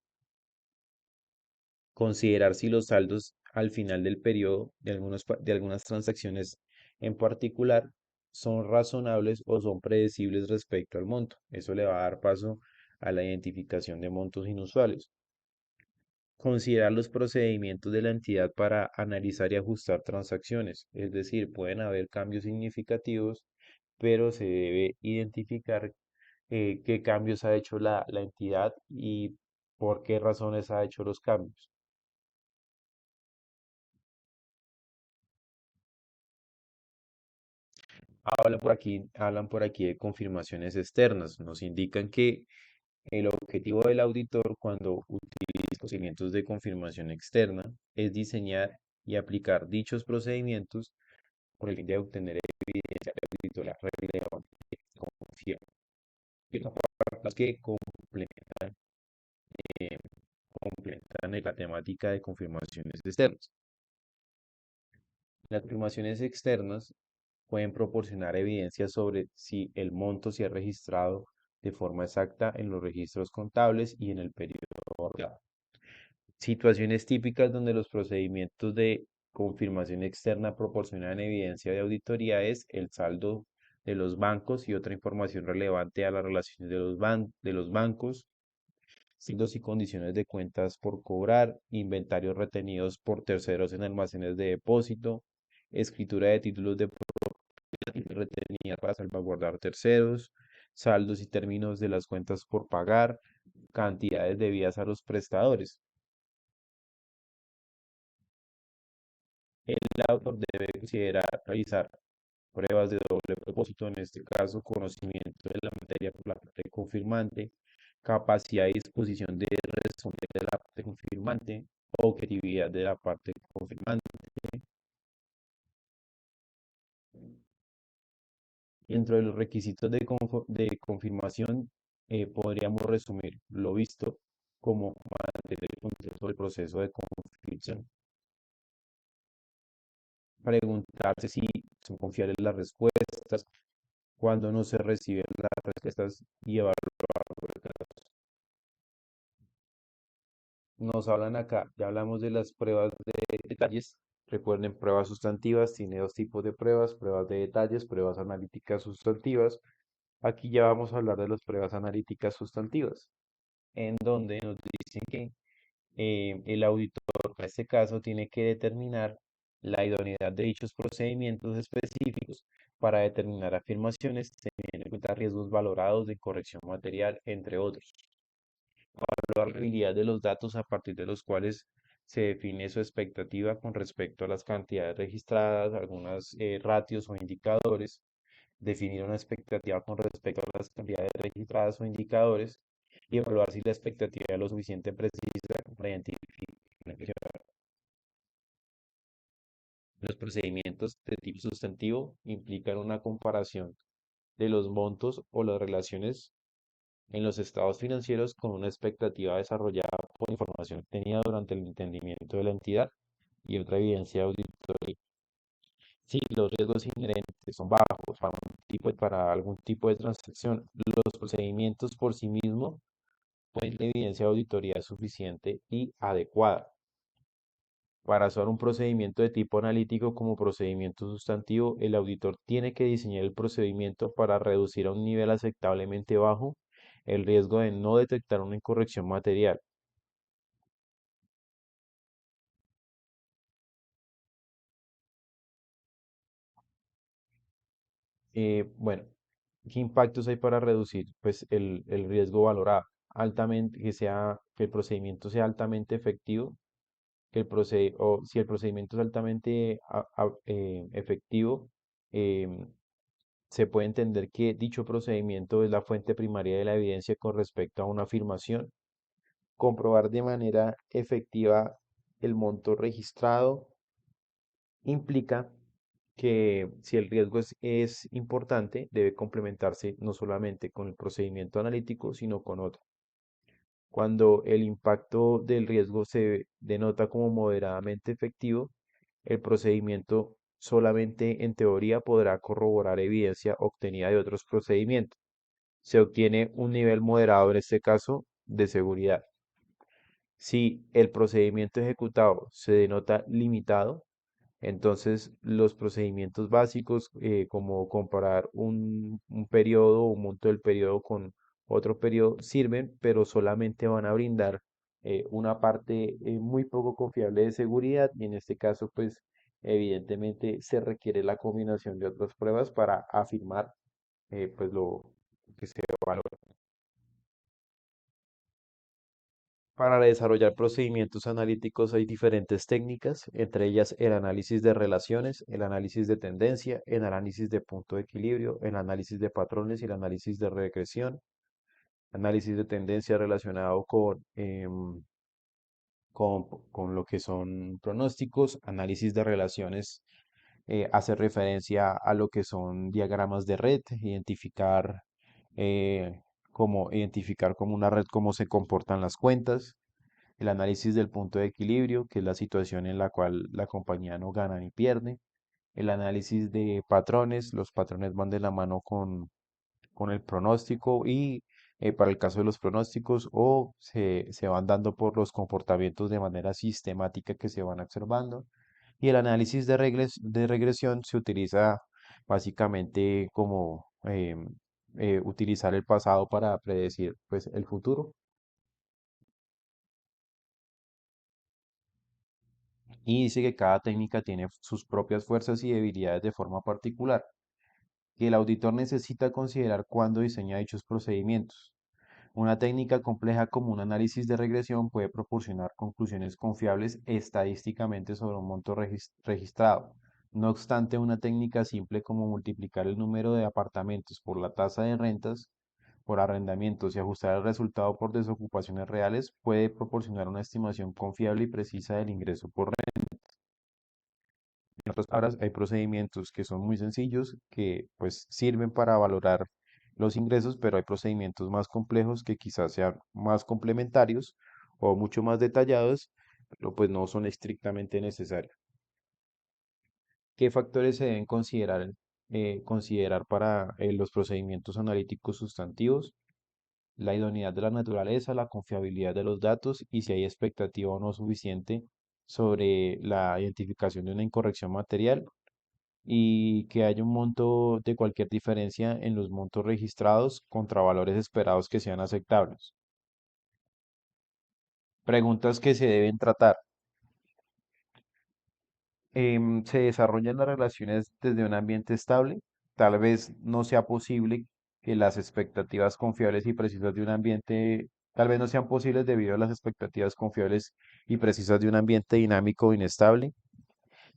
Considerar si los saldos al final del periodo de algunas transacciones en particular son razonables o son predecibles respecto al monto. Eso le va a dar paso a la identificación de montos inusuales. Considerar los procedimientos de la entidad para analizar y ajustar transacciones. Es decir, pueden haber cambios significativos, pero se debe identificar qué cambios ha hecho la entidad y por qué razones ha hecho los cambios. Hablan por aquí de confirmaciones externas. Nos indican que el objetivo del auditor cuando utiliza procedimientos de confirmación externa es diseñar y aplicar dichos procedimientos con el fin de obtener evidencia auditoría relevante y confiable. Y las partes que eh, complementan la temática de confirmaciones externas. Las confirmaciones externas pueden proporcionar evidencia sobre si el monto se ha registrado de forma exacta en los registros contables y en el periodo acordado. Situaciones típicas donde los procedimientos de confirmación externa proporcionan evidencia de auditoría es el saldo de los bancos y otra información relevante a las relaciones de los bancos, saldos y condiciones de cuentas por cobrar, inventarios retenidos por terceros en almacenes de depósito, escritura de títulos de retenida para salvaguardar terceros, saldos y términos de las cuentas por pagar, cantidades debidas a los prestadores. El autor debe considerar realizar pruebas de doble propósito, en este caso conocimiento de la materia por la parte confirmante, capacidad y disposición de responder de la parte confirmante, objetividad de la parte confirmante. Dentro de los requisitos de confirmación, podríamos resumir lo visto como mantener el control sobre el proceso de confirmación, preguntarse si son confiables las respuestas, cuando no se reciben las respuestas y evaluar. Nos hablan acá, ya hablamos de las pruebas de detalles. Recuerden, pruebas sustantivas, tiene dos tipos de pruebas de detalles, pruebas analíticas sustantivas. Aquí ya vamos a hablar de las pruebas analíticas sustantivas, en donde nos dicen que el auditor, en este caso, tiene que determinar la idoneidad de dichos procedimientos específicos para determinar afirmaciones, teniendo en cuenta riesgos valorados de corrección material, entre otros. La realidad de los datos a partir de los cuales se define su expectativa con respecto a las cantidades registradas, algunas ratios o indicadores, definir una expectativa con respecto a las cantidades registradas o indicadores y evaluar si la expectativa es lo suficiente precisa para identificar. Los procedimientos de tipo sustantivo implican una comparación de los montos o las relaciones en los estados financieros con una expectativa desarrollada por información obtenida durante el entendimiento de la entidad y otra evidencia auditoría. Si los riesgos inherentes son bajos para algún tipo de transacción, los procedimientos por sí mismos pueden la evidencia de auditoría es suficiente y adecuada. Para hacer un procedimiento de tipo analítico como procedimiento sustantivo, el auditor tiene que diseñar el procedimiento para reducir a un nivel aceptablemente bajo el riesgo de no detectar una incorrección material. Bueno, ¿qué impactos hay para reducir pues, el riesgo valorado? Altamente, que el procedimiento sea altamente efectivo, o si el procedimiento es altamente efectivo, em, se puede entender que dicho procedimiento es la fuente primaria de la evidencia con respecto a una afirmación. Comprobar de manera efectiva el monto registrado implica que si el riesgo es importante, debe complementarse no solamente con el procedimiento analítico, sino con otro. Cuando el impacto del riesgo se denota como moderadamente efectivo, el procedimiento solamente en teoría podrá corroborar evidencia obtenida de otros procedimientos. Se obtiene un nivel moderado en este caso de seguridad. Si el procedimiento ejecutado se denota limitado, entonces los procedimientos básicos, como comparar un periodo o un monto del periodo con otro periodo, sirven, pero solamente van a brindar una parte muy poco confiable de seguridad y en este caso, pues evidentemente se requiere la combinación de otras pruebas para afirmar pues lo que se valora. Para desarrollar procedimientos analíticos hay diferentes técnicas, entre ellas el análisis de relaciones, el análisis de tendencia, el análisis de punto de equilibrio, el análisis de patrones y el análisis de regresión. Análisis de tendencia relacionado con lo que son pronósticos. Análisis de relaciones hace referencia a lo que son diagramas de red, eh, identificar como una red cómo se comportan las cuentas. El análisis del punto de equilibrio, que es la situación en la cual la compañía no gana ni pierde. El análisis de patrones, los patrones van de la mano con el pronóstico y para el caso de los pronósticos o se van dando por los comportamientos de manera sistemática que se van observando. Y el análisis de regresión se utiliza básicamente como utilizar el pasado para predecir pues, el futuro. Y dice que cada técnica tiene sus propias fuerzas y debilidades de forma particular, que el auditor necesita considerar cuando diseña dichos procedimientos. Una técnica compleja como un análisis de regresión puede proporcionar conclusiones confiables estadísticamente sobre un monto registrado. No obstante, una técnica simple como multiplicar el número de apartamentos por la tasa de rentas por arrendamientos y ajustar el resultado por desocupaciones reales puede proporcionar una estimación confiable y precisa del ingreso por renta. En otras palabras, hay procedimientos que son muy sencillos, que pues sirven para valorar los ingresos, pero hay procedimientos más complejos que quizás sean más complementarios o mucho más detallados, pero pues no son estrictamente necesarios. ¿Qué factores se deben considerar para los procedimientos analíticos sustantivos? La idoneidad de la naturaleza, la confiabilidad de los datos y si hay expectativa o no suficiente sobre la identificación de una incorrección material y que haya un monto de cualquier diferencia en los montos registrados contra valores esperados que sean aceptables. Preguntas que se deben tratar. ¿Se desarrollan las relaciones desde un ambiente estable? Tal vez no sea posible que las expectativas confiables y precisas de un ambiente, tal vez no sean posibles debido a las expectativas confiables y precisas de un ambiente dinámico o inestable.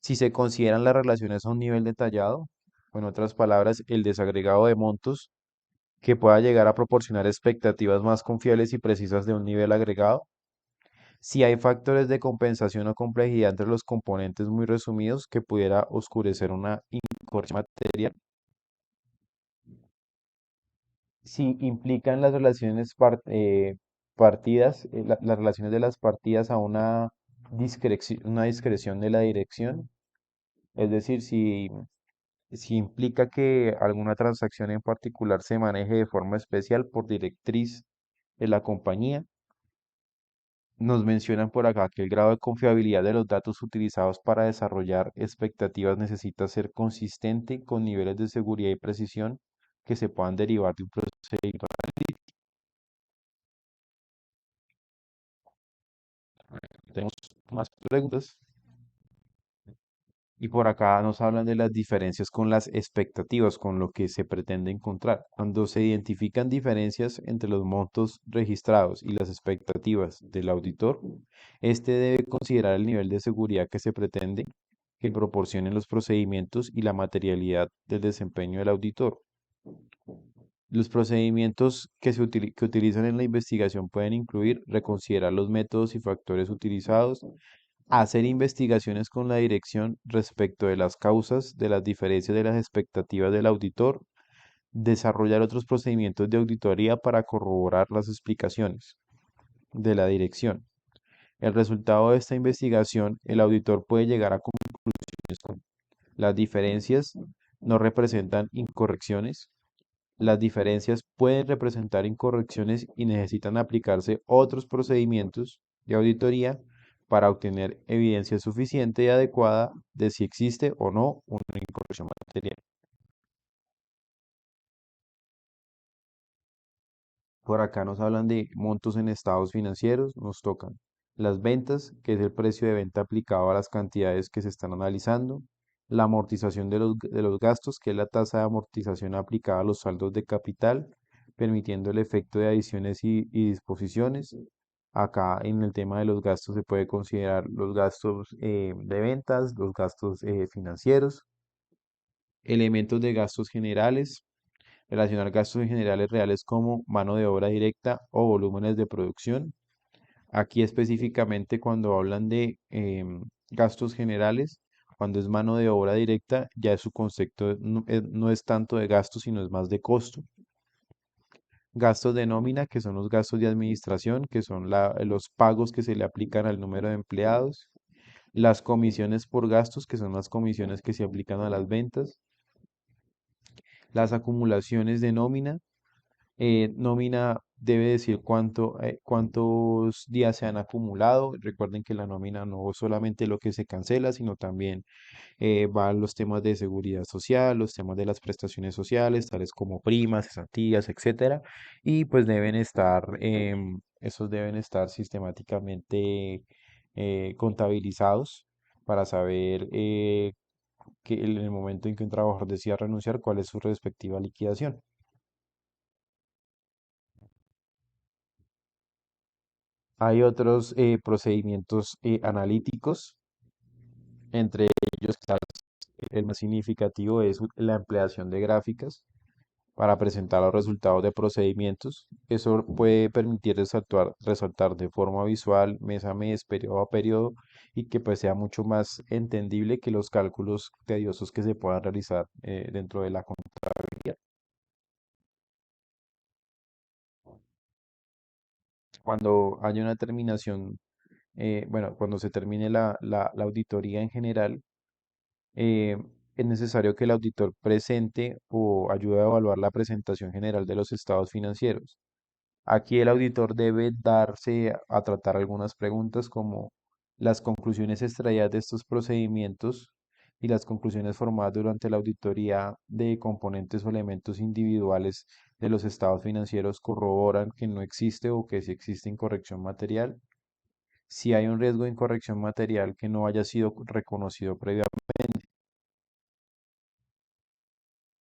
Si se consideran las relaciones a un nivel detallado, o en otras palabras, el desagregado de montos que pueda llegar a proporcionar expectativas más confiables y precisas de un nivel agregado. Si hay factores de compensación o complejidad entre los componentes muy resumidos que pudiera oscurecer una incorrección material. si implican las relaciones partidas, las relaciones de las partidas a una discreción de la dirección, es decir, si implica que alguna transacción en particular se maneje de forma especial por directriz de la compañía. Nos mencionan por acá que el grado de confiabilidad de los datos utilizados para desarrollar expectativas necesita ser consistente con niveles de seguridad y precisión que se puedan derivar de un procedimiento. Tenemos más preguntas. Y por acá nos hablan de las diferencias con las expectativas, con lo que se pretende encontrar. Cuando se identifican diferencias entre los montos registrados y las expectativas del auditor, este debe considerar el nivel de seguridad que se pretende que proporcionen los procedimientos y la materialidad del desempeño del auditor. Los procedimientos que utilizan en la investigación pueden incluir reconsiderar los métodos y factores utilizados, hacer investigaciones con la dirección respecto de las causas de las diferencias de las expectativas del auditor, desarrollar otros procedimientos de auditoría para corroborar las explicaciones de la dirección. El resultado de esta investigación, el auditor puede llegar a conclusiones como las diferencias no representan incorrecciones, las diferencias pueden representar incorrecciones y necesitan aplicarse otros procedimientos de auditoría para obtener evidencia suficiente y adecuada de si existe o no una incorrección material. Por acá nos hablan de montos en estados financieros, nos tocan las ventas, que es el precio de venta aplicado a las cantidades que se están analizando, la amortización de los gastos, que es la tasa de amortización aplicada a los saldos de capital, permitiendo el efecto de adiciones y disposiciones. Acá en el tema de los gastos se puede considerar los gastos de ventas, los gastos financieros, elementos de gastos generales, relacionar gastos generales reales como mano de obra directa o volúmenes de producción. Aquí específicamente cuando hablan de gastos generales, cuando es mano de obra directa, ya su concepto no es tanto de gasto, sino es más de costo. Gastos de nómina, que son los gastos de administración, que son los pagos que se le aplican al número de empleados. Las comisiones por gastos, que son las comisiones que se aplican a las ventas. Las acumulaciones de nómina. Nómina debe decir cuántos días se han acumulado. Recuerden que la nómina no es solamente lo que se cancela, sino también van los temas de seguridad social, los temas de las prestaciones sociales, tales como primas, cesantías, etcétera. Y pues esos deben estar sistemáticamente contabilizados para saber que en el momento en que un trabajador decida renunciar, cuál es su respectiva liquidación. Hay otros procedimientos analíticos, entre ellos quizás el más significativo es la empleación de gráficas para presentar los resultados de procedimientos. Eso puede permitir resaltar de forma visual, mes a mes, periodo a periodo, y que pues sea mucho más entendible que los cálculos tediosos que se puedan realizar dentro de la contabilidad. Cuando haya una terminación, bueno, cuando se termine la auditoría en general, eh, es necesario que el auditor presente o ayude a evaluar la presentación general de los estados financieros. Aquí el auditor debe darse a tratar algunas preguntas como las conclusiones extraídas de estos procedimientos y las conclusiones formadas durante la auditoría de componentes o elementos individuales de los estados financieros corroboran que no existe o que sí existe incorrección material. Si hay un riesgo de incorrección material que no haya sido reconocido previamente.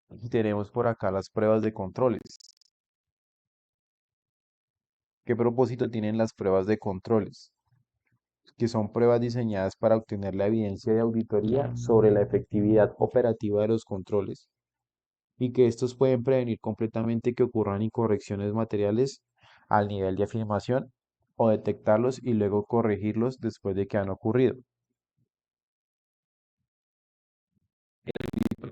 Y tenemos por acá las pruebas de controles. ¿Qué propósito tienen las pruebas de controles? Que son pruebas diseñadas para obtener la evidencia de auditoría sobre la efectividad operativa de los controles y que estos pueden prevenir completamente que ocurran incorrecciones materiales al nivel de afirmación o detectarlos y luego corregirlos después de que han ocurrido.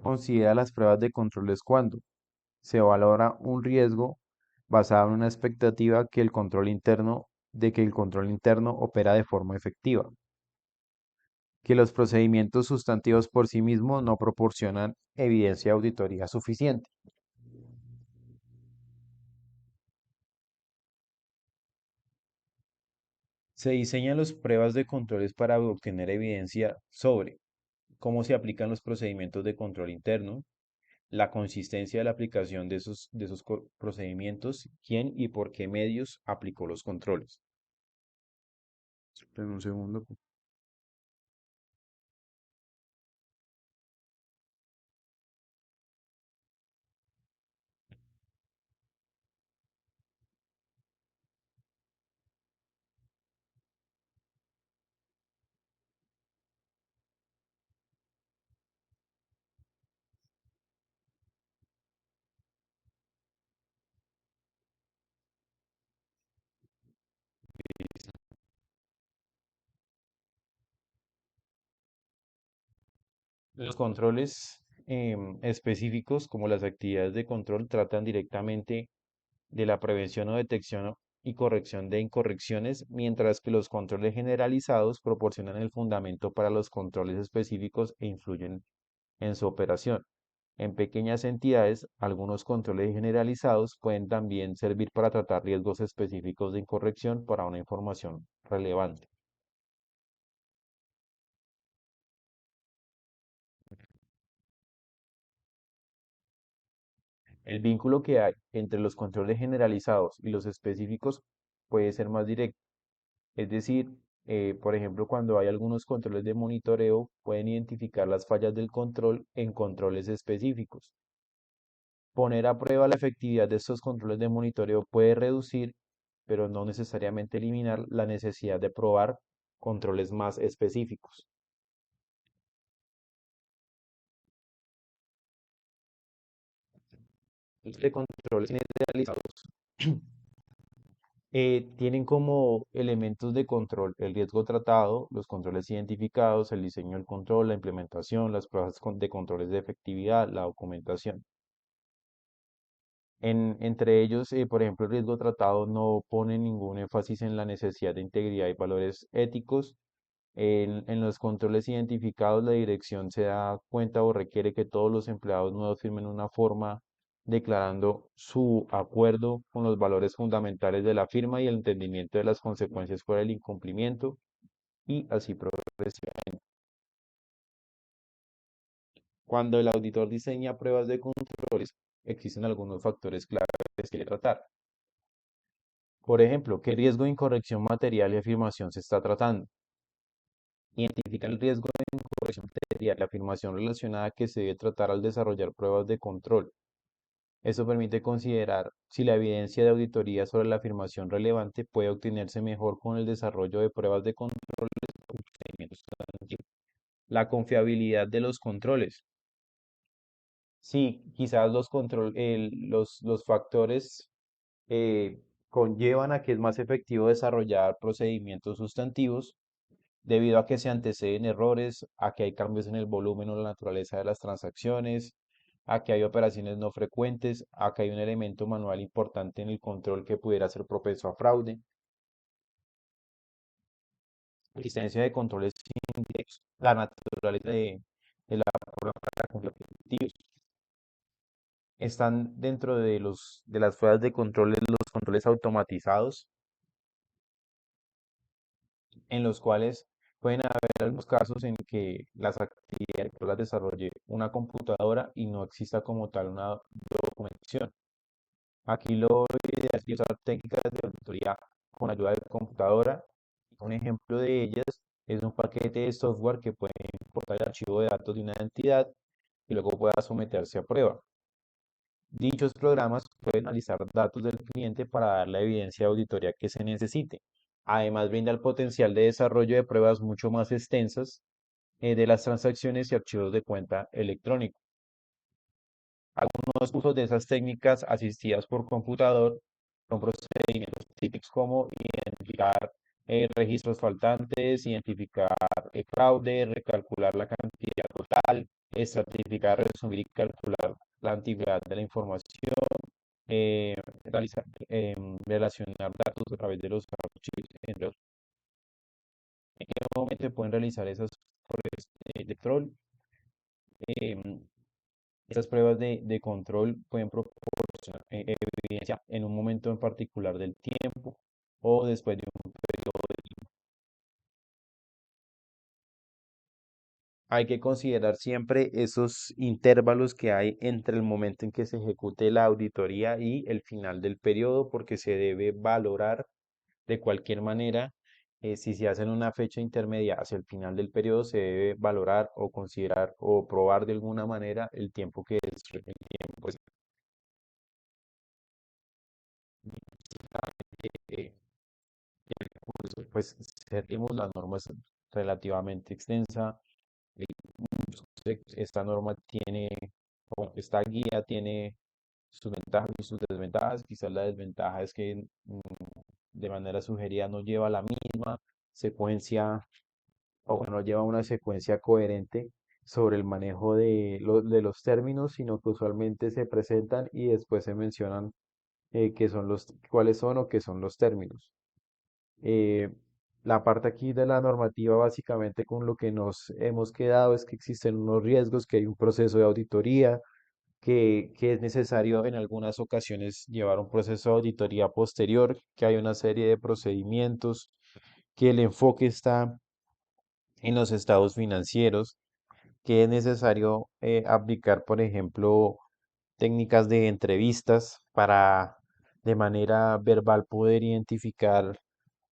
Considera las pruebas de controles cuando se valora un riesgo basado en una expectativa de que el control interno opera de forma efectiva, que los procedimientos sustantivos por sí mismos no proporcionan evidencia de auditoría suficiente. Se diseñan las pruebas de controles para obtener evidencia sobre cómo se aplican los procedimientos de control interno, la consistencia de la aplicación de esos procedimientos, quién y por qué medios aplicó los controles. Esperen un segundo. Los controles específicos, como las actividades de control, tratan directamente de la prevención o detección y corrección de incorrecciones, mientras que los controles generalizados proporcionan el fundamento para los controles específicos e influyen en su operación. En pequeñas entidades, algunos controles generalizados pueden también servir para tratar riesgos específicos de incorrección para una información relevante. El vínculo que hay entre los controles generalizados y los específicos puede ser más directo. Es decir, por ejemplo, cuando hay algunos controles de monitoreo, pueden identificar las fallas del control en controles específicos. Poner a prueba la efectividad de estos controles de monitoreo puede reducir, pero no necesariamente eliminar, la necesidad de probar controles más específicos. Los de controles generalizados tienen como elementos de control el riesgo tratado, los controles identificados, el diseño del control, la implementación, las pruebas de controles de efectividad, la documentación. Entre ellos, por ejemplo, el riesgo tratado no pone ningún énfasis en la necesidad de integridad y valores éticos. En los controles identificados, la dirección se da cuenta o requiere que todos los empleados nuevos firmen una forma declarando su acuerdo con los valores fundamentales de la firma y el entendimiento de las consecuencias por el incumplimiento y así progresivamente. Cuando el auditor diseña pruebas de controles, existen algunos factores claves que quiere tratar. Por ejemplo, ¿qué riesgo de incorrección material y afirmación se está tratando? Identifica el riesgo de incorrección material, la afirmación relacionada que se debe tratar al desarrollar pruebas de control. Esto permite considerar si la evidencia de auditoría sobre la afirmación relevante puede obtenerse mejor con el desarrollo de pruebas de control o procedimientos sustantivos. La confiabilidad de los controles. Sí, quizás los factores eh, conllevan a que es más efectivo desarrollar procedimientos sustantivos debido a que se anteceden errores, a que hay cambios en el volumen o la naturaleza de las transacciones, a que hay operaciones no frecuentes, a que hay un elemento manual importante en el control que pudiera ser propenso a fraude, existencia de controles indirectos, la naturaleza de la prueba para cumplir objetivos. Están dentro de las pruebas de controles los controles automatizados, en los cuales pueden haber algunos casos en que las actividades las desarrolle una computadora y no exista como tal una documentación. Aquí lo ideal es usar técnicas de auditoría con ayuda de computadora. Un ejemplo de ellas es un paquete de software que puede importar el archivo de datos de una entidad y luego pueda someterse a prueba. Dichos programas pueden analizar datos del cliente para dar la evidencia de auditoría que se necesite. Además, brinda el potencial de desarrollo de pruebas mucho más extensas de las transacciones y archivos de cuenta electrónico. Algunos usos de esas técnicas asistidas por computador son procedimientos típicos como identificar registros faltantes, identificar fraude, recalcular la cantidad total, estratificar, resumir y calcular la antigüedad de la información, realizar, relacionar datos a través de los archivos, entre otros. ¿En qué momento se pueden realizar esas pruebas de control? Em, Estas pruebas de control pueden proporcionar evidencia en un momento en particular del tiempo o después de un periodo. Hay que considerar siempre esos intervalos que hay entre el momento en que se ejecute la auditoría y el final del periodo, porque se debe valorar de cualquier manera, si se hace en una fecha intermedia hacia el final del periodo, se debe valorar o considerar o probar de alguna manera el tiempo que es el tiempo. Eh, pues seguimos las normas relativamente extensa. eh, Esta norma tiene, o esta guía tiene sus ventajas y sus desventajas. Quizás la desventaja es que de manera sugerida no lleva la misma secuencia o no lleva una secuencia coherente sobre el manejo de los términos, sino que usualmente se presentan y después se mencionan cuáles son o qué son los términos. Eh, la parte aquí de la normativa, básicamente con lo que nos hemos quedado es que existen unos riesgos, que hay un proceso de auditoría, que es necesario en algunas ocasiones llevar un proceso de auditoría posterior, que hay una serie de procedimientos, que el enfoque está en los estados financieros, que es necesario aplicar, por ejemplo, técnicas de entrevistas para de manera verbal poder identificar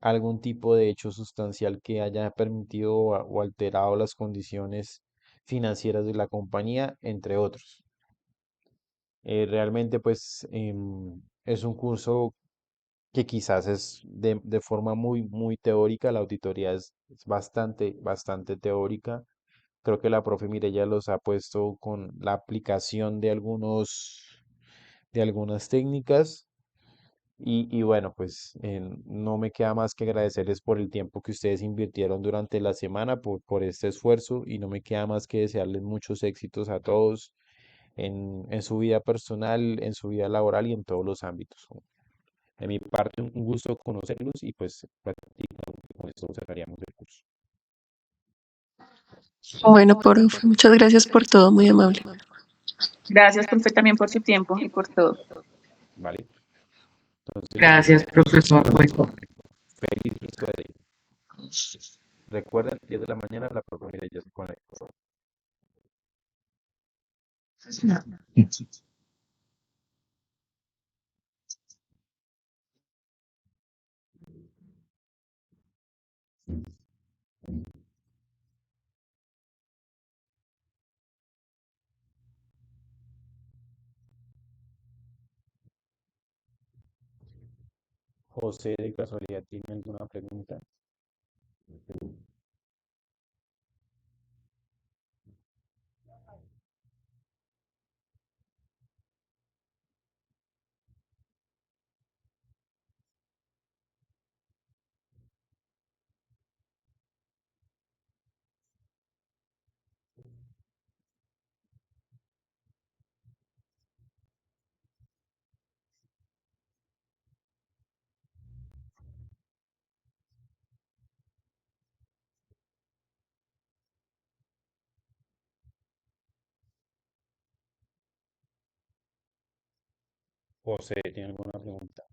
algún tipo de hecho sustancial que haya permitido o alterado las condiciones financieras de la compañía, entre otros. Realmente, pues, es un curso que quizás es de forma muy teórica. La auditoría es bastante teórica. Creo que la profe Mireya los ha puesto con la aplicación de algunas técnicas. Y bueno, pues no me queda más que agradecerles por el tiempo que ustedes invirtieron durante la semana, por este esfuerzo, y no me queda más que desearles muchos éxitos a todos en su vida personal, en su vida laboral y en todos los ámbitos. De mi parte, un gusto conocerlos y pues prácticamente con esto cerraríamos el curso. Bueno, profe, muchas gracias por todo, muy amable. Gracias, profe, también por su tiempo y por todo. ¿Vale? Entonces les Gracias, deseo profesor. Bueno, feliz resto de día. Recuerden, 10 de la mañana la profe Mireya se conecta. José, de casualidad, ¿tiene alguna pregunta? José, ¿tiene alguna pregunta?